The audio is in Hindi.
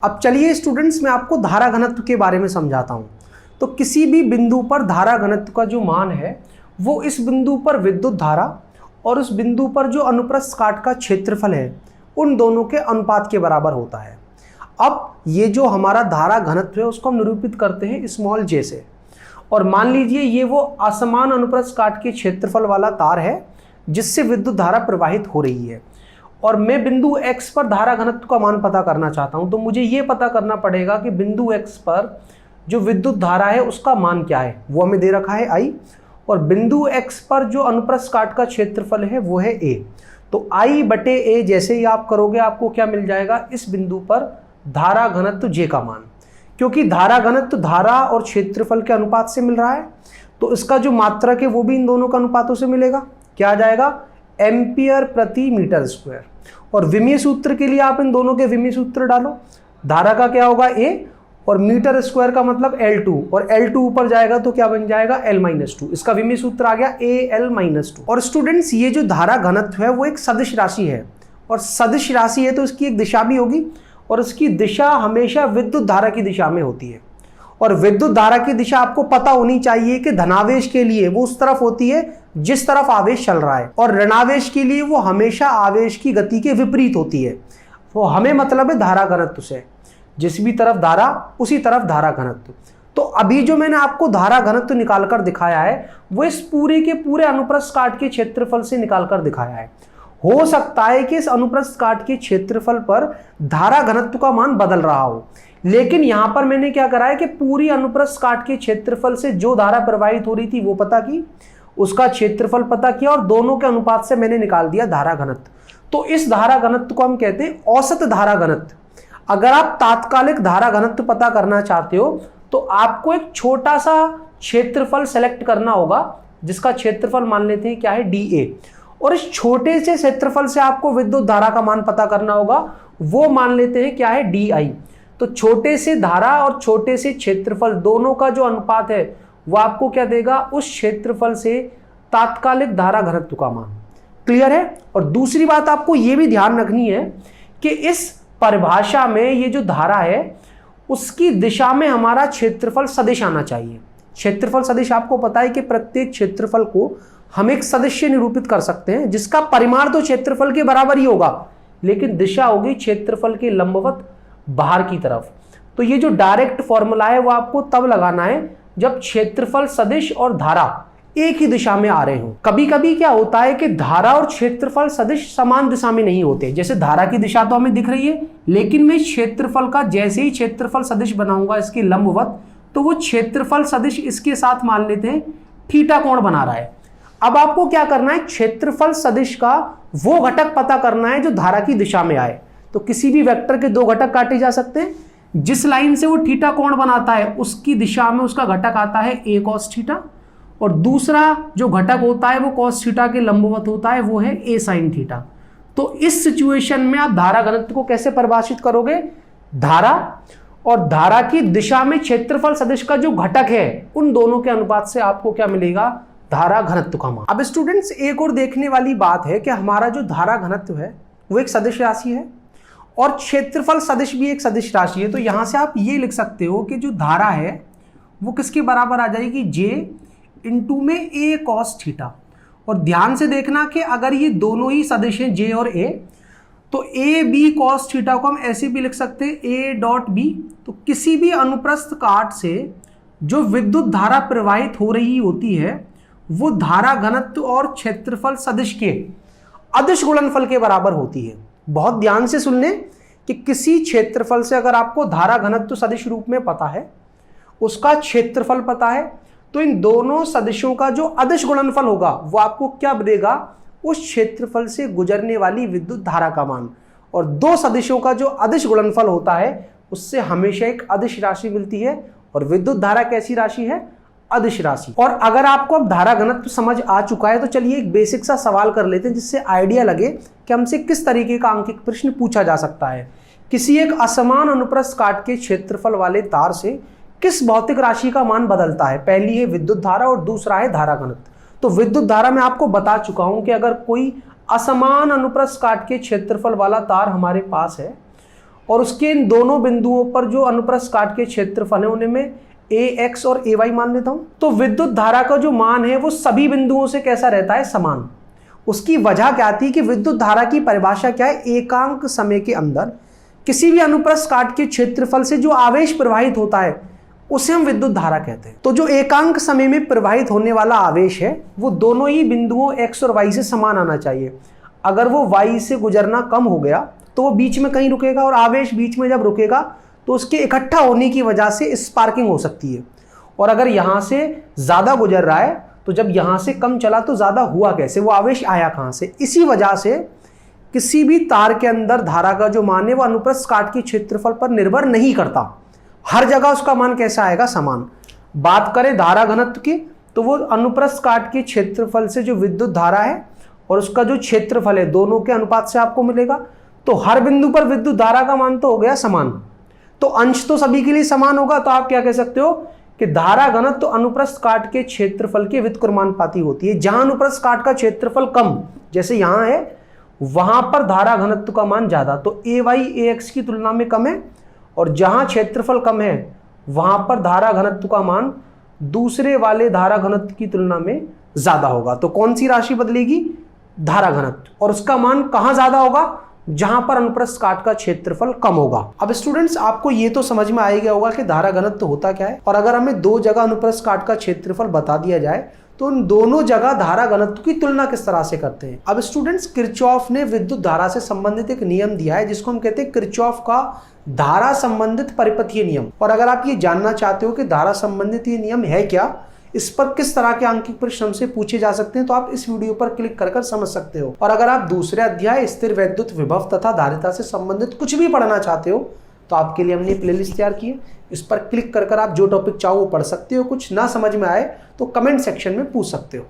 अब चलिए स्टूडेंट्स, मैं आपको धारा घनत्व के बारे में समझाता हूं। तो किसी भी बिंदु पर धारा घनत्व का जो मान है वो इस बिंदु पर विद्युत धारा और उस बिंदु पर जो अनुप्रस्थ काट का क्षेत्रफल है उन दोनों के अनुपात के बराबर होता है। अब ये जो हमारा धारा घनत्व है उसको हम निरूपित करते हैं स्मॉल जे से। और मान लीजिए ये वो असमान अनुप्रस्थ काट के क्षेत्रफल वाला तार है जिससे विद्युत धारा प्रवाहित हो रही है, और मैं बिंदु x पर धारा घनत्व का मान पता करना चाहता हूं। तो मुझे यह पता करना पड़ेगा कि बिंदु x पर जो विद्युत धारा है उसका मान क्या है, वो हमें दे रखा है I, और बिंदु x पर जो अनुप्रस्थ काट का क्षेत्रफल है वो है a। तो I बटे a जैसे ही आप करोगे आपको क्या मिल जाएगा, इस बिंदु पर धारा घनत्व j का मान। क्योंकि धारा घनत्व धारा और क्षेत्रफल के अनुपात से मिल रहा है तो इसका जो मात्रक है वो भी इन दोनों का अनुपातों से मिलेगा। क्या आ जाएगा, एम्पियर प्रति मीटर स्क्वायर। और विमीय सूत्र के लिए आप इन दोनों के विमीय सूत्र डालो। धारा का क्या होगा A, और मीटर स्क्वायर का मतलब L2, और L2 ऊपर जाएगा तो क्या बन जाएगा L-2। इसका विमीय सूत्र आ गया AL-2। और स्टूडेंट्स, ये जो धारा घनत्व है वो एक सदिश राशि है, और सदिश राशि है तो इसकी एक दिशा भी होगी, और इसकी दिशा हमेशा विद्युत धारा की दिशा में होती है। और विद्युत धारा की दिशा आपको पता होनी चाहिए कि धनावेश के लिए वो उस तरफ होती है जिस तरफ आवेश चल रहा है, और ऋणावेश के लिए वो हमेशा आवेश की गति के विपरीत होती है। वो हमें मतलब है धारा घनत्व से, जिस भी तरफ धारा उसी तरफ धारा घनत्व। तो अभी जो मैंने आपको धारा घनत्व निकालकर दिखाया है वो इस पूरे के पूरे अनुप्रस्थ काट के क्षेत्रफल से निकालकर दिखाया है। हो सकता है कि इस अनुप्रस्थ काट के क्षेत्रफल पर धारा घनत्व का मान बदल रहा हो, लेकिन यहां पर मैंने क्या करा है कि पूरी अनुप्रस्थ काट के क्षेत्रफल से जो धारा प्रवाहित हो रही थी वो पता की, उसका क्षेत्रफल पता किया, और दोनों के अनुपात से मैंने निकाल दिया धारा घनत्व। तो इस धारा घनत्व को हम कहते हैं औसत धारा घनत्व। अगर आप तात्कालिक धारा घनत्व पता करना चाहते हो तो आपको एक छोटा सा क्षेत्रफल सेलेक्ट करना होगा जिसका क्षेत्रफल मान लेते हैं क्या है, dA। और इस छोटे से क्षेत्रफल से आपको विद्युत धारा का मान पता करना होगा, वो मान लेते हैं क्या है, dI। तो छोटे से धारा और छोटे से क्षेत्रफल दोनों का जो अनुपात है वो आपको क्या देगा, उस क्षेत्रफल से तात्कालिक धारा घनत्व का मान। क्लियर है। और दूसरी बात आपको यह भी ध्यान रखनी है कि इस परिभाषा में ये जो धारा है उसकी दिशा में हमारा क्षेत्रफल सदिश आना चाहिए। क्षेत्रफल सदिश आपको पता है कि प्रत्येक क्षेत्रफल को हम एक सदिश से निरूपित कर सकते हैं जिसका परिमाण तो क्षेत्रफल के बराबर ही होगा, लेकिन दिशा होगी क्षेत्रफल के लंबवत बाहर की तरफ। तो ये जो डायरेक्ट फॉर्मूला है वो आपको तब लगाना है जब क्षेत्रफल सदिश और धारा एक ही दिशा में आ रहे हो। कभी कभी क्या होता है कि धारा और क्षेत्रफल सदिश समान दिशा में नहीं होते। जैसे धारा की दिशा तो हमें दिख रही है, लेकिन मैं क्षेत्रफल का जैसे ही क्षेत्रफल सदिश बनाऊंगा इसके लंबवत, तो वो क्षेत्रफल सदिश इसके साथ मान लेते हैं थीटा कोण बना रहा है। अब आपको क्या करना है, क्षेत्रफल सदिश का वो घटक पता करना है जो धारा की दिशा में आए। तो किसी भी वेक्टर के दो घटक काटे जा सकते हैं। जिस लाइन से वो थीटा कोण बनाता है उसकी दिशा में उसका घटक आता है a cos थीटा, और दूसरा जो घटक होता है वो cos थीटा के लंबवत होता है, वो है a sin थीटा। तो इस सिचुएशन में आप धारा घनत्व को कैसे परिभाषित करोगे, धारा और धारा की दिशा में क्षेत्रफल सदिश का जो घटक है उन दोनों के अनुपात से आपको क्या मिलेगा, धारा घनत्व का मान। अब स्टूडेंट्स, एक और देखने वाली बात है कि हमारा जो धारा घनत्व है वो एक सदिश राशि है और क्षेत्रफल सदिश भी एक सदिश राशि है। तो यहां से आप ये लिख सकते हो कि जो धारा है वो किसके बराबर आ जाएगी, J इंटू में A cos थीटा। और ध्यान से देखना कि अगर ये दोनों ही सदिश हैं J और A, तो A B cos थीटा को हम ऐसे भी लिख सकते हैं A डॉट B। तो किसी भी अनुप्रस्थ काट से जो विद्युत धारा प्रवाहित हो रही होती है वो धारा घनत्व और क्षेत्रफल सदिश के अदिश गुणनफल के बराबर होती है। बहुत ध्यान से सुन लें कि किसी क्षेत्रफल से अगर आपको धारा घनत्व सदिश रूप में पता है, उसका क्षेत्रफल पता है, तो इन दोनों सदिशों का जो अदिश गुणनफल होगा वो आपको क्या देगा, उस क्षेत्रफल से गुजरने वाली विद्युत धारा का मान। और दो सदिशों का जो अदिश गुणनफल होता है उससे हमेशा एक अदिश राशि मिलती है, और विद्युत धारा कैसी राशि है, अदिश राशि। और अगर आपको अब धारा घनत्व समझ आ चुका है तो चलिए एक बेसिक सा सवाल कर लेते हैं जिससे आइडिया लगे कि हमसे किस तरीके का अंकित प्रश्न पूछा जा सकता है। किसी एक असमान अनुप्रस्थ काट के क्षेत्रफल वाले तार से किस भौतिक राशि का मान बदलता है। पहली है विद्युत धारा और दूसरा है धारा घनत्व। तो विद्युत धारा मैं आपको बता चुका हूं कि अगर कोई असमान अनुप्रस्थ काट के क्षेत्रफल वाला तार हमारे पास है और उसके इन दोनों बिंदुओं पर जो अनुप्रस्थ काट के क्षेत्रफल है उन्हें मैं AX और AY मान लेता हूं। तो विद्युत धारा का जो मान है वो सभी बिंदुओं से कैसा रहता है, समान। उसकी वजह क्या थी कि विद्युत धारा की परिभाषा क्या है, एकांक समय के अंदर किसी भी अनुप्रस्थ काट के क्षेत्रफल से जो आवेश प्रवाहित होता है उसे हम विद्युत धारा कहते हैं। तो जो एकांक समय में प्रवाहित होने वाला आवेश है वो दोनों ही बिंदुओं X और Y से समान आना चाहिए। अगर वो Y से गुजरना कम हो गया तो वो बीच में कहीं रुकेगा, और आवेश बीच में जब रुकेगा तो उसके इकट्ठा होने की वजह से स्पार्किंग हो सकती है। और अगर यहाँ से ज़्यादा गुजर रहा है तो जब यहाँ से कम चला तो ज़्यादा हुआ कैसे, वो आवेश आया कहाँ से। इसी वजह से किसी भी तार के अंदर धारा का जो मान है वो अनुप्रस्थ काट के क्षेत्रफल पर निर्भर नहीं करता, हर जगह उसका मान कैसा आएगा, समान। बात करें धारा घनत्व की तो वो अनुप्रस्थ काट के क्षेत्रफल से जो विद्युत धारा है और उसका जो क्षेत्रफल है दोनों के अनुपात से आपको मिलेगा। तो हर बिंदु पर विद्युत धारा का मान तो हो गया समान, तो अंश तो सभी के लिए समान होगा। तो आप क्या कह सकते हो कि धारा घनत्व तो अनुप्रस्थ काट के क्षेत्रफल के व्युत्क्रमानुपाती होती है। जहां अनुप्रस्थ काट का क्षेत्रफल कम, जैसे यहां है, वहां पर धारा घनत्व का मान ज्यादा, तो AY AX की तुलना में कम है, और जहां क्षेत्रफल कम है वहां पर धारा घनत्व का मान दूसरे वाले धारा घनत्व की तुलना में ज्यादा होगा। तो कौन सी राशि बदलेगी, धारा घनत्व, और उसका मान कहां ज्यादा होगा, जहां पर अनुप्रस्थ काट का क्षेत्रफल कम होगा। अब स्टूडेंट्स आपको ये तो समझ में आ ही गया होगा कि धारा घनत्व होता क्या है, और अगर हमें दो जगह अनुप्रस्थ काट का क्षेत्रफल बता दिया जाए तो उन दोनों जगह धारा घनत्व की तुलना किस तरह से करते हैं। अब स्टूडेंट्स किरचॉफ ने विद्युत धारा से संबंधित एक नियम दिया है जिसको हम कहते हैं किरचॉफ का धारा संबंधित परिपथीय नियम। और अगर आप ये जानना चाहते हो कि धारा संबंधित ये नियम है क्या, इस पर किस तरह के अंकित प्रश्न हमसे पूछे जा सकते हैं, तो आप इस वीडियो पर क्लिक कर समझ सकते हो। और अगर आप दूसरे अध्याय स्थिर वैद्युत विभव तथा धारिता से संबंधित कुछ भी पढ़ना चाहते हो तो आपके लिए हमने प्लेलिस्ट तैयार की है, इस पर क्लिक कर आप जो टॉपिक चाहो वो पढ़ सकते हो। कुछ ना समझ में आए तो कमेंट सेक्शन में पूछ सकते हो।